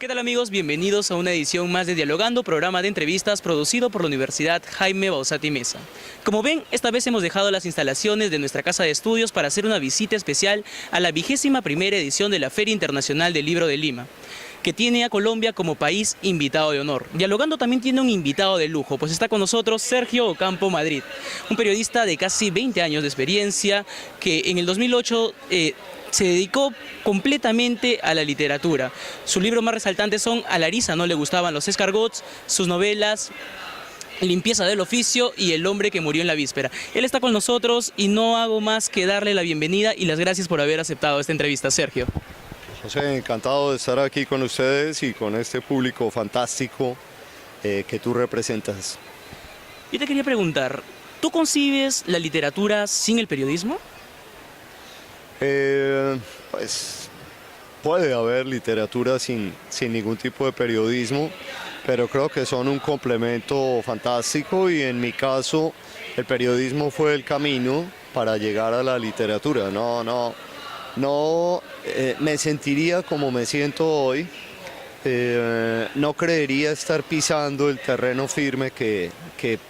¿qué tal amigos? Bienvenidos a una edición más de Dialogando, programa de entrevistas producido por la Universidad Jaime Bauzati Meza. Como ven, esta vez hemos dejado las instalaciones de nuestra casa de estudios para hacer una visita especial a la 21ª edición de la Feria Internacional del Libro de Lima, que tiene a Colombia como país invitado de honor. Dialogando también tiene un invitado de lujo, pues está con nosotros Sergio Ocampo Madrid, un periodista de casi 20 años de experiencia que en el 2008 se dedicó completamente a la literatura. Sus libros más resaltantes son A Larisa no le gustaban los escargots, sus novelas Limpieza del oficio y El hombre que murió en la víspera. Él está con nosotros y no hago más que darle la bienvenida y las gracias por haber aceptado esta entrevista, Sergio. José, encantado de estar aquí con ustedes y con este público fantástico que tú representas. Yo te quería preguntar, ¿tú concibes la literatura sin el periodismo? Pues puede haber literatura sin ningún tipo de periodismo, pero creo que son un complemento fantástico y en mi caso el periodismo fue el camino para llegar a la literatura. No me sentiría como me siento hoy, no creería estar pisando el terreno firme que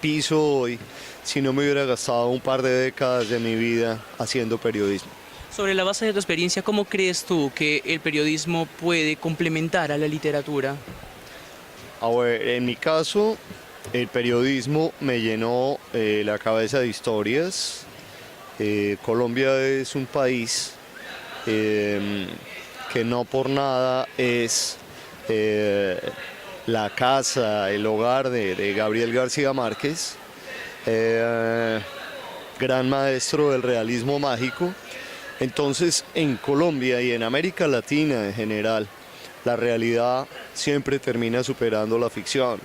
piso hoy si no me hubiera gastado un par de décadas de mi vida haciendo periodismo. Sobre la base de tu experiencia, ¿cómo crees tú que el periodismo puede complementar a la literatura? A ver, en mi caso, el periodismo me llenó la cabeza de historias. Colombia es un país que no por nada es la casa, el hogar de Gabriel García Márquez, gran maestro del realismo mágico. Entonces, en Colombia y en América Latina en general, la realidad siempre termina superando la ficción.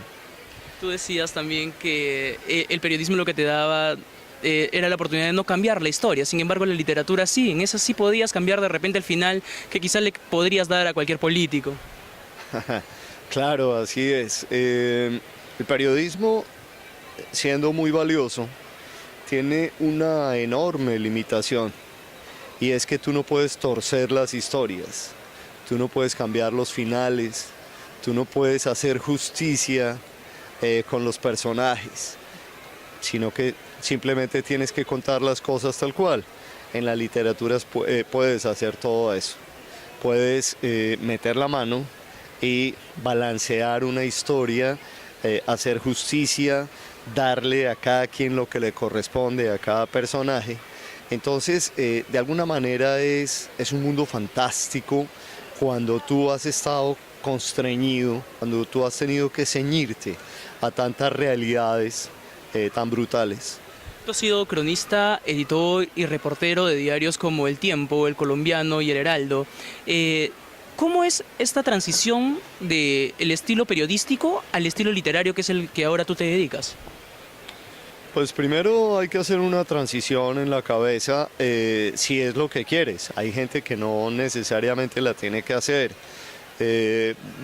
Tú decías también que el periodismo lo que te daba era la oportunidad de no cambiar la historia, sin embargo la literatura sí, en esa sí podías cambiar de repente el final que quizás le podrías dar a cualquier político. Claro, así es. El periodismo, siendo muy valioso, tiene una enorme limitación. Y es que tú no puedes torcer las historias, tú no puedes cambiar los finales, tú no puedes hacer justicia con los personajes, sino que simplemente tienes que contar las cosas tal cual. En la literatura puedes hacer todo eso, puedes meter la mano y balancear una historia, hacer justicia, darle a cada quien lo que le corresponde, a cada personaje. Entonces, de alguna manera es un mundo fantástico cuando tú has estado constreñido, cuando tú has tenido que ceñirte a tantas realidades tan brutales. Tú has sido cronista, editor y reportero de diarios como El Tiempo, El Colombiano y El Heraldo. ¿Cómo es esta transición del estilo periodístico al estilo literario que es el que ahora tú te dedicas? Pues primero hay que hacer una transición en la cabeza si es lo que quieres. Hay gente que no necesariamente la tiene que hacer.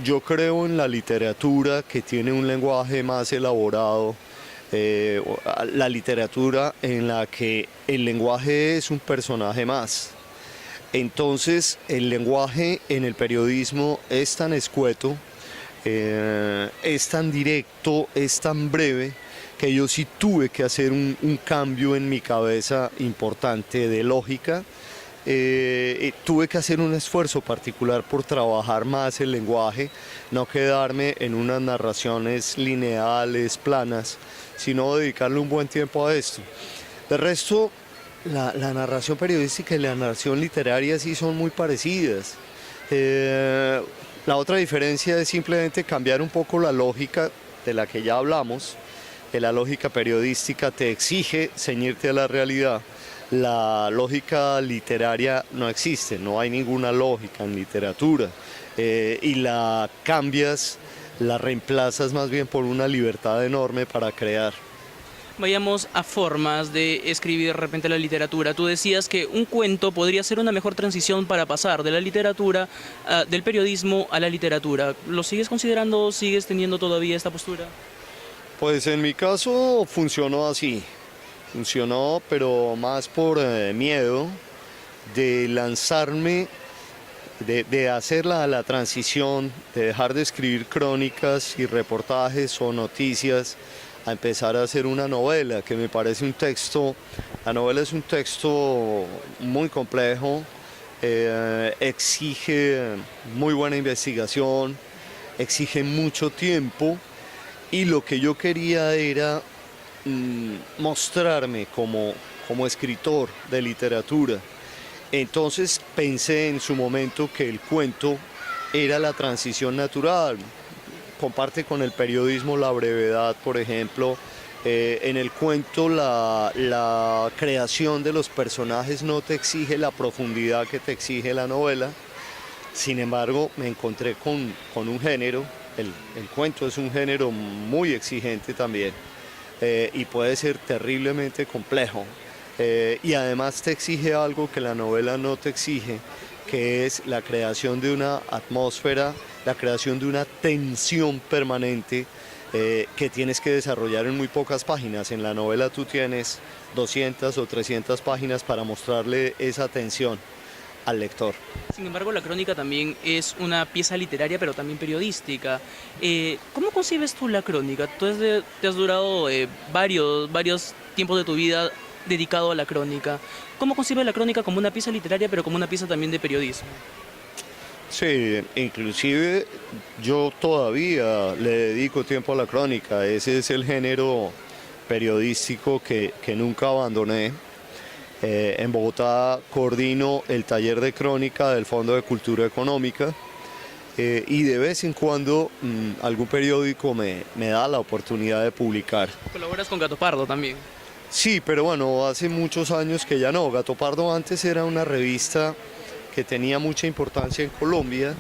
Yo creo en la literatura que tiene un lenguaje más elaborado, la literatura en la que el lenguaje es un personaje más. Entonces el lenguaje en el periodismo es tan escueto, es tan directo, es tan breve, que yo sí tuve que hacer un cambio en mi cabeza importante de lógica. Tuve que hacer un esfuerzo particular por trabajar más el lenguaje, no quedarme en unas narraciones lineales, planas, sino dedicarle un buen tiempo a esto. De resto, la narración periodística y la narración literaria sí son muy parecidas. La otra diferencia es simplemente cambiar un poco la lógica de la que ya hablamos. La lógica periodística te exige ceñirte a la realidad. La lógica literaria no existe, no hay ninguna lógica en literatura. Y la cambias, la reemplazas más bien por una libertad enorme para crear. Vayamos a formas de escribir de repente la literatura. Tú decías que un cuento podría ser una mejor transición para pasar de la literatura, del periodismo a la literatura. ¿Lo sigues considerando? ¿Sigues teniendo todavía esta postura? Pues en mi caso funcionó así, funcionó pero más por miedo de lanzarme de hacer la transición, de dejar de escribir crónicas y reportajes o noticias, a empezar a hacer una novela, que me parece un texto, la novela es un texto muy complejo, exige muy buena investigación, exige mucho tiempo, y lo que yo quería era mostrarme como escritor de literatura. Entonces pensé en su momento que el cuento era la transición natural, comparte con el periodismo la brevedad, por ejemplo. En el cuento la creación de los personajes no te exige la profundidad que te exige la novela. Sin embargo, me encontré con un género, el cuento es un género muy exigente también, y puede ser terriblemente complejo. Y además te exige algo que la novela no te exige, que es la creación de una atmósfera, la creación de una tensión permanente que tienes que desarrollar en muy pocas páginas. En la novela tú tienes 200 o 300 páginas para mostrarle esa tensión al lector. Sin embargo, la crónica también es una pieza literaria, pero también periodística. ¿Cómo concibes tú la crónica? Te has durado varios tiempos de tu vida dedicado a la crónica. ¿Cómo concibes la crónica como una pieza literaria, pero como una pieza también de periodismo? Sí, inclusive yo todavía le dedico tiempo a la crónica. Ese es el género periodístico que nunca abandoné. En Bogotá coordino el taller de crónica del Fondo de Cultura Económica, y de vez en cuando algún periódico me da la oportunidad de publicar. ¿Colaboras con Gato Pardo también? Sí, pero bueno, hace muchos años que ya no. Gato Pardo antes era una revista que tenía mucha importancia en Colombia,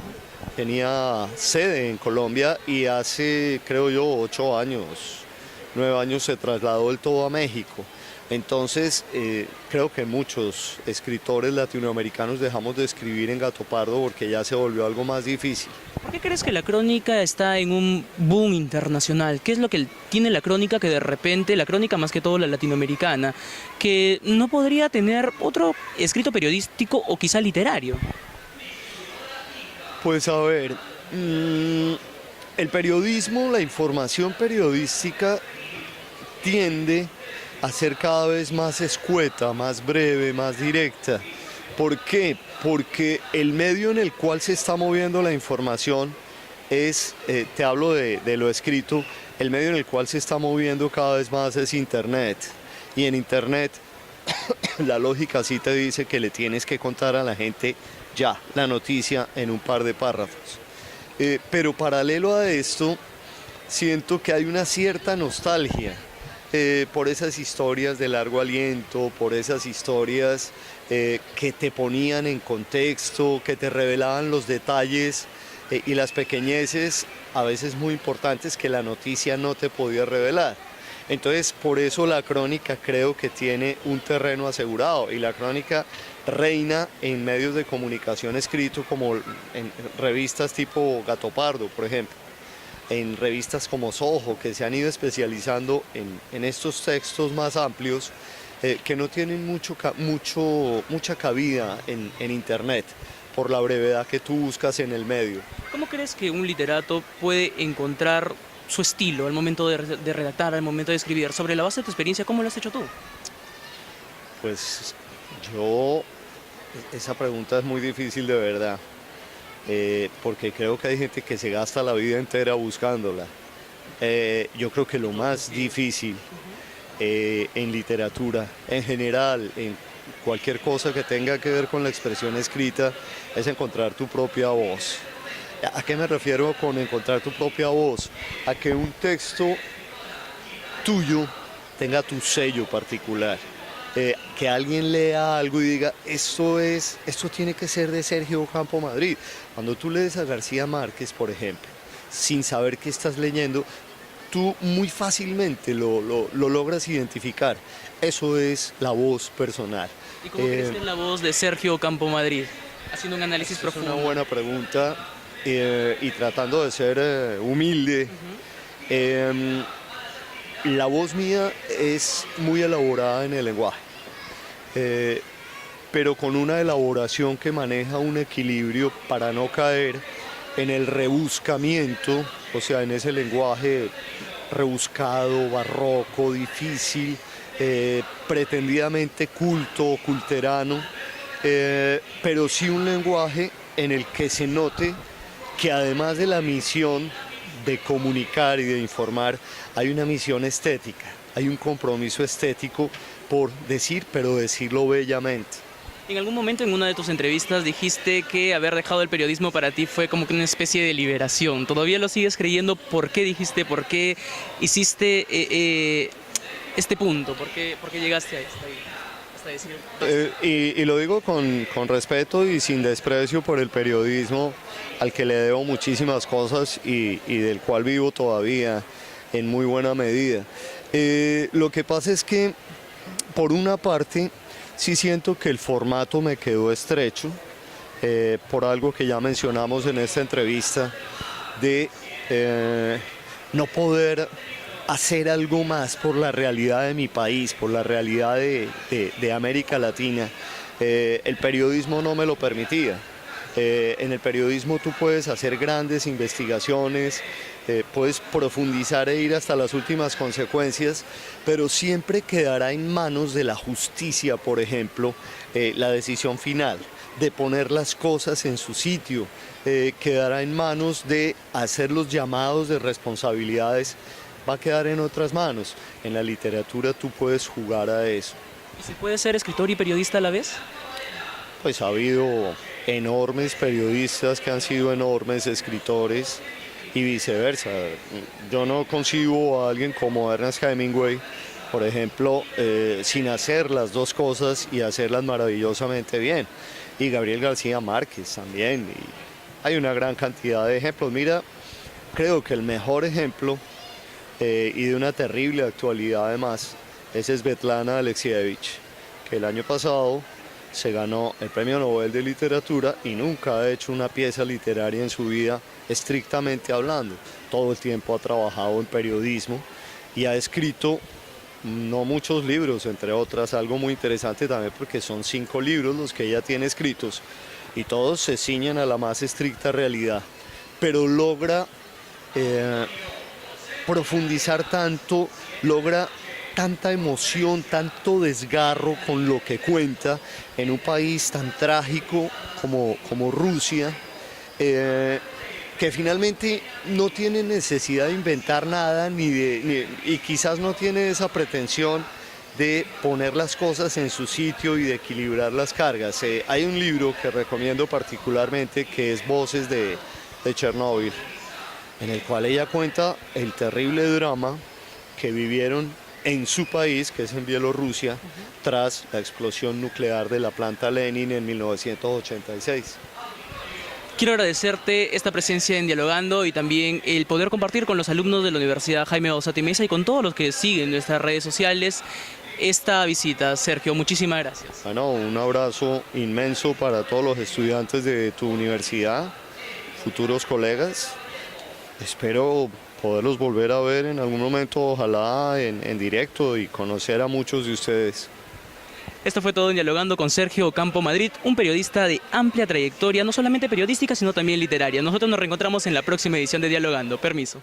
tenía sede en Colombia, y hace, creo yo, 8 años, 9 años se trasladó del todo a México. Entonces, creo que muchos escritores latinoamericanos dejamos de escribir en Gato Pardo porque ya se volvió algo más difícil. ¿Por qué crees que la crónica está en un boom internacional? ¿Qué es lo que tiene la crónica que de repente, la crónica más que todo la latinoamericana, que no podría tener otro escrito periodístico o quizá literario? Pues a ver, el periodismo, la información periodística tiende a ser cada vez más escueta, más breve, más directa. ¿Por qué? Porque el medio en el cual se está moviendo la información es, te hablo de lo escrito, el medio en el cual se está moviendo cada vez más es Internet. Y en Internet la lógica sí te dice que le tienes que contar a la gente ya la noticia en un par de párrafos. Pero paralelo a esto, siento que hay una cierta nostalgia por esas historias de largo aliento, por esas historias que te ponían en contexto, que te revelaban los detalles y las pequeñeces, a veces muy importantes, que la noticia no te podía revelar. Entonces, por eso la crónica creo que tiene un terreno asegurado, y la crónica reina en medios de comunicación escrito, como en revistas tipo Gato Pardo, por ejemplo, en revistas como Soho, que se han ido especializando en estos textos más amplios, que no tienen mucha cabida en Internet, por la brevedad que tú buscas en el medio. ¿Cómo crees que un literato puede encontrar su estilo al momento de redactar, al momento de escribir? Sobre la base de tu experiencia, ¿cómo lo has hecho tú? Pues esa pregunta es muy difícil de verdad, porque creo que hay gente que se gasta la vida entera buscándola. Yo creo que lo más difícil en literatura, en general, en cualquier cosa que tenga que ver con la expresión escrita, es encontrar tu propia voz. ¿A qué me refiero con encontrar tu propia voz? A que un texto tuyo tenga tu sello particular. Que alguien lea algo y diga, esto tiene que ser de Sergio Campo Madrid. Cuando tú lees a García Márquez, por ejemplo, sin saber qué estás leyendo, tú muy fácilmente lo logras identificar. Eso es la voz personal. ¿Y cómo crees que es la voz de Sergio Campo Madrid? Haciendo un análisis profundo. Es una buena pregunta, y tratando de ser humilde. La voz mía es muy elaborada en el lenguaje. pero con una elaboración que maneja un equilibrio para no caer en el rebuscamiento, o sea, en ese lenguaje rebuscado, barroco, difícil, pretendidamente culto, culterano, pero sí un lenguaje en el que se note que además de la misión de comunicar y de informar, hay una misión estética, hay un compromiso estético por decir, pero decirlo bellamente. En algún momento en una de tus entrevistas dijiste que haber dejado el periodismo para ti fue como que una especie de liberación. ¿Todavía lo sigues creyendo? ¿Por qué dijiste? ¿Por qué hiciste este punto? ¿Por qué llegaste a hasta decir? Y lo digo con respeto y sin desprecio por el periodismo, al que le debo muchísimas cosas y del cual vivo todavía en muy buena medida. Lo que pasa es que, por una parte, sí siento que el formato me quedó estrecho, por algo que ya mencionamos en esta entrevista, de no poder hacer algo más por la realidad de mi país, por la realidad de América Latina. El periodismo no me lo permitía. En el periodismo tú puedes hacer grandes investigaciones, puedes profundizar e ir hasta las últimas consecuencias, pero siempre quedará en manos de la justicia, por ejemplo, la decisión final, de poner las cosas en su sitio, quedará en manos de hacer los llamados de responsabilidades, va a quedar en otras manos. En la literatura tú puedes jugar a eso. ¿Y se puede ser escritor y periodista a la vez? Pues ha habido enormes periodistas que han sido enormes escritores y viceversa. Yo no concibo a alguien como Ernest Hemingway, por ejemplo, sin hacer las dos cosas y hacerlas maravillosamente bien. Y Gabriel García Márquez también. Y hay una gran cantidad de ejemplos. Mira, creo que el mejor ejemplo, y de una terrible actualidad además, es Svetlana Alexievich, que el año pasado se ganó el Premio Nobel de Literatura y nunca ha hecho una pieza literaria en su vida, estrictamente hablando. Todo el tiempo ha trabajado en periodismo y ha escrito no muchos libros, entre otras, algo muy interesante también porque son 5 libros los que ella tiene escritos y todos se ciñen a la más estricta realidad, pero logra profundizar tanto, logra tanta emoción, tanto desgarro con lo que cuenta en un país tan trágico como Rusia, que finalmente no tiene necesidad de inventar nada y quizás no tiene esa pretensión de poner las cosas en su sitio y de equilibrar las cargas. Hay un libro que recomiendo particularmente que es Voces de Chernóbil, en el cual ella cuenta el terrible drama que vivieron en su país, que es en Bielorrusia, tras la explosión nuclear de la planta Lenin en 1986. Quiero agradecerte esta presencia en Dialogando y también el poder compartir con los alumnos de la Universidad Jaime Bauzati Meza y con todos los que siguen nuestras redes sociales esta visita. Sergio, muchísimas gracias. Bueno, un abrazo inmenso para todos los estudiantes de tu universidad, futuros colegas. Espero poderlos volver a ver en algún momento, ojalá en directo, y conocer a muchos de ustedes. Esto fue todo en Dialogando con Sergio Ocampo Madrid, un periodista de amplia trayectoria, no solamente periodística, sino también literaria. Nosotros nos reencontramos en la próxima edición de Dialogando. Permiso.